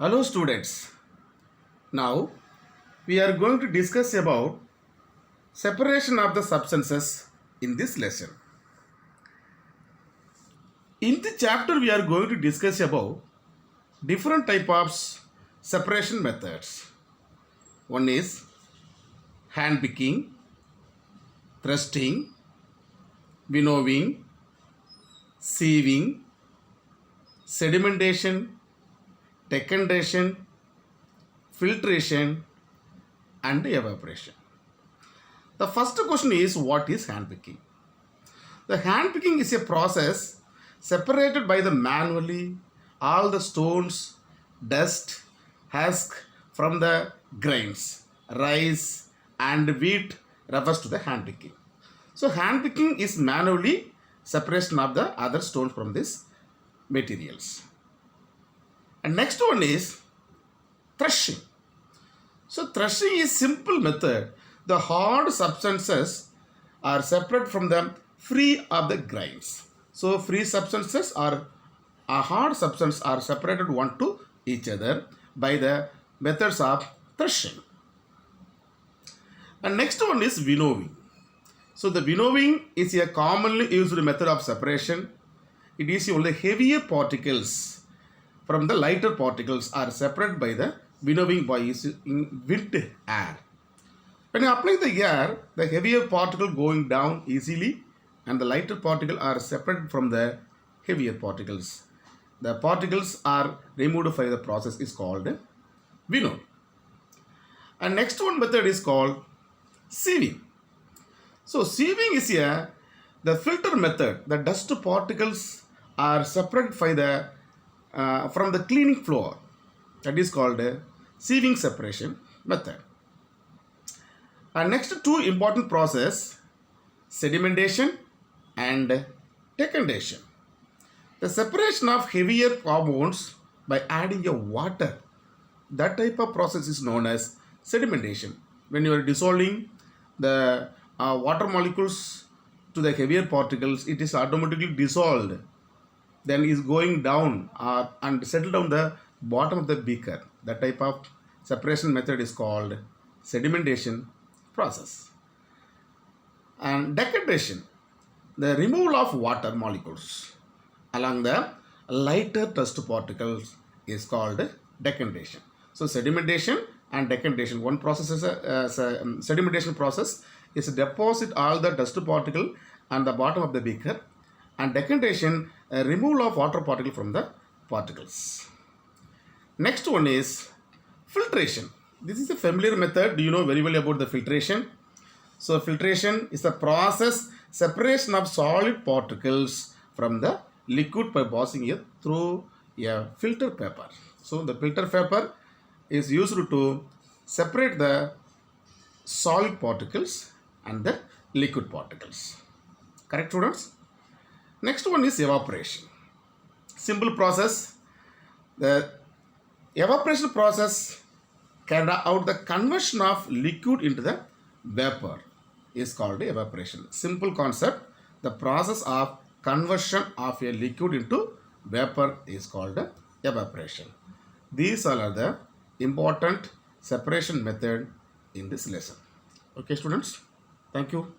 Hello students. Now we are going to discuss about separation of the substances in this lesson. In the chapter we are going to discuss about different type of separation methods. One is hand picking, thrusting, winnowing, sieving, sedimentation, decantation, filtration and evaporation. The first question is, what is hand picking? The hand picking is a process separated by the manually all the stones, dust, husk from the grains, rice and wheat refers to the hand picking. So hand picking is manually separation of the other stones from these materials. And next one is threshing. So threshing is simple method. The hard substances are separate from the free of the grains. So free substances or a hard substance are separated one to each other by the methods of threshing. And next one is winnowing. So the winnowing is a commonly used method of separation. It is only heavier particles from the lighter particles are separated by the winnowing by using wind air. When you apply the air, the heavier particle going down easily and the lighter particle are separated from the heavier particles. The particles are removed by the process is called winnowing. And next one method is called sieving. So sieving is the filter method. The dust particles are separated by the from the cleaning floor. That is called sieving separation method. And next two important process, sedimentation and decantation. The separation of heavier compounds by adding a water. That type of process is known as sedimentation. When you are dissolving the water molecules to the heavier particles, it is automatically dissolved. Then is going down and settle down the bottom of the beaker. That type of separation method is called sedimentation process. And decantation, the removal of water molecules along the lighter dust particles is called decantation. So sedimentation and decantation, one process is a sedimentation process is to deposit all the dust particle on the bottom of the beaker, and decantation, removal of water particle from the particles. Next one is filtration. This is a familiar method. Do you know very well about the filtration? So filtration is the process separation of solid particles from the liquid by passing it through a filter paper. So the filter paper is used to separate the solid particles and the liquid particles. Correct, students? Next one is evaporation. Simple process. The evaporation process carry out the conversion of liquid into the vapor is called evaporation. Simple concept. The process of conversion of a liquid into vapor is called evaporation. These all are the important separation method in this lesson. Okay, students. Thank you.